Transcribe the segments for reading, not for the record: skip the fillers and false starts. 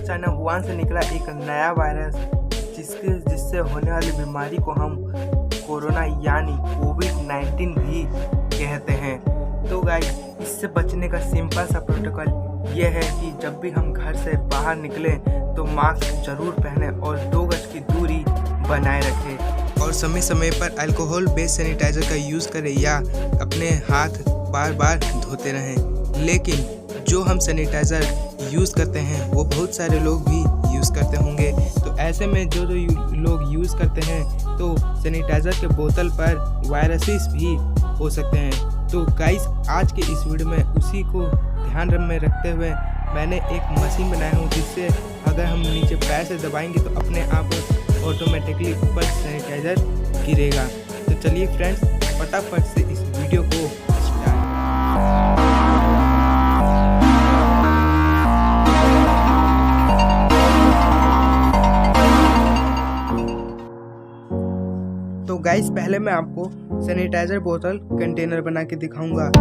China Wuhan से निकला एक नया वायरस जिससे होने वाली बीमारी को हम कोरोना यानी कोविड-19 भी कहते हैं। तो गाइस, इससे बचने का सिंपल सा प्रोटोकॉल ये है कि जब भी हम घर से बाहर निकलें तो मास्क जरूर पहने और 2 गज की दूरी बनाए रखें और समय समय पर अल्कोहल बेस्ड सैनिटाइजर का यूज़ करें या अपने हाथ बार बार धोते रहें। लेकिन जो हम सैनिटाइज़र यूज़ करते हैं वो बहुत सारे लोग भी यूज़ करते होंगे, तो ऐसे में जो लोग यूज़ करते हैं तो सैनिटाइज़र के बोतल पर वायरसेस भी हो सकते हैं। तो गाइस, आज के इस वीडियो में उसी को ध्यान में रखते हुए मैंने एक मशीन बनाया हूँ जिससे अगर हम नीचे पैर से दबाएंगे तो अपने आप ऑटोमेटिकली ऊपर सैनिटाइज़र गिरेगा। तो चलिए फ्रेंड्स, फटाफट से इस वीडियो को स्टार्ट। तो गाइस, पहले मैं आपको सैनिटाइजर बोतल कंटेनर बना के दिखाऊंगा।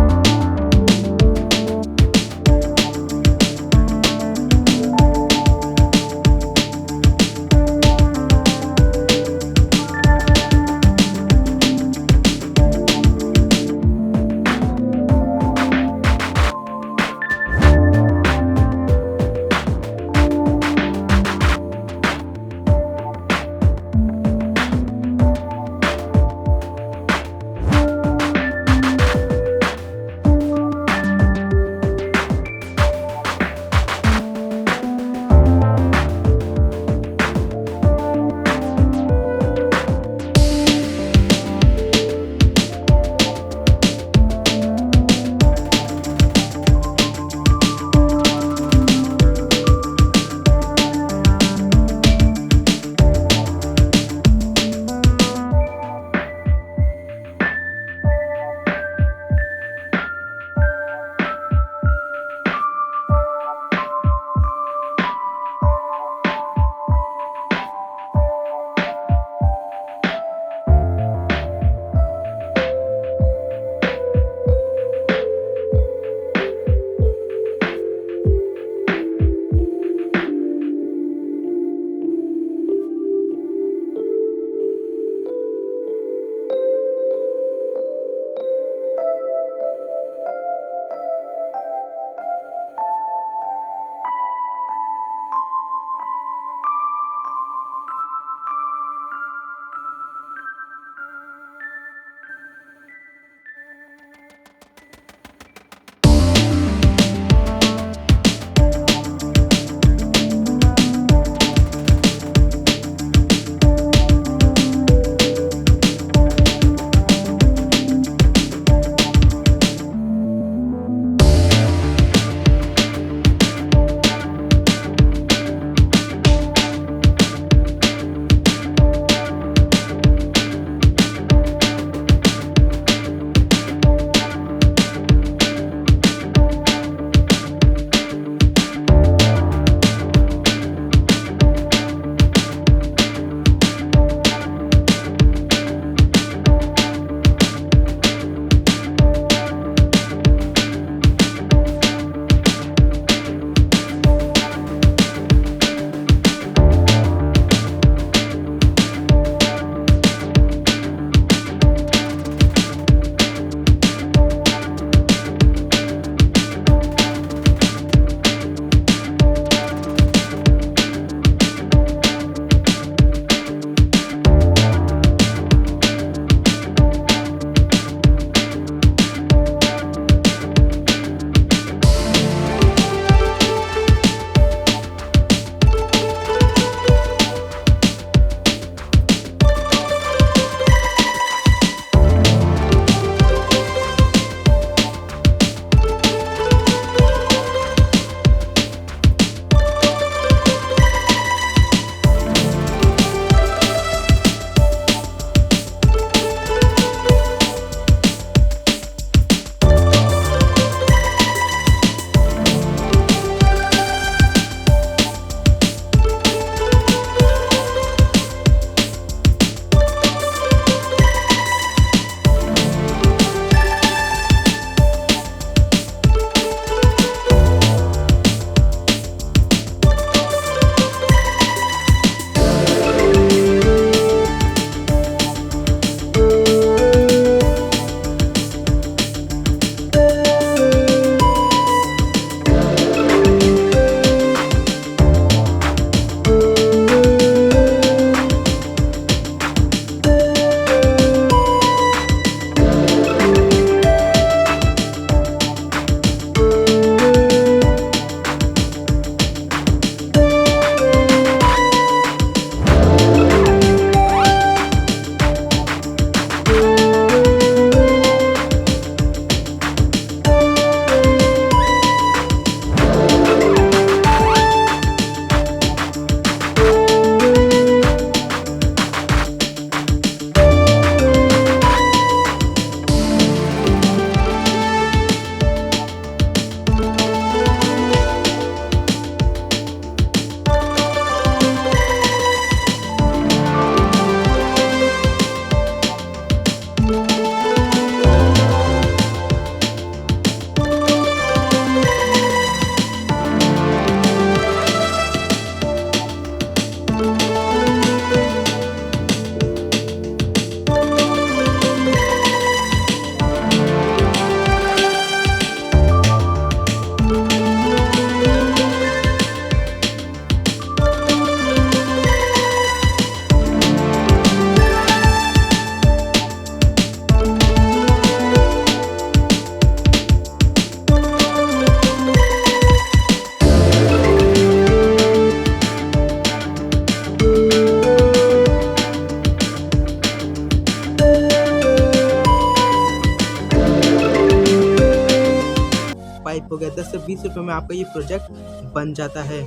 वाइप हो गया। 10 से 20 रुपये में आपका ये प्रोजेक्ट बन जाता है।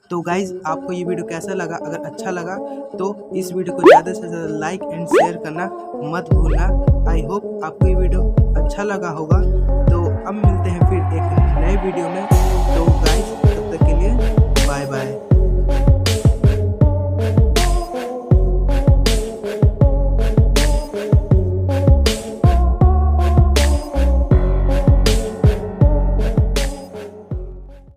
तो गाइज़ आपको ये वीडियो कैसा लगा? अगर अच्छा लगा तो इस वीडियो को ज़्यादा से ज़्यादा लाइक एंड शेयर करना मत भूलना। आई होप आपको ये वीडियो अच्छा लगा होगा। तो अब मिलते हैं फिर एक नए वीडियो में। तो गाइज़ तब तक के लिए बाय बाय।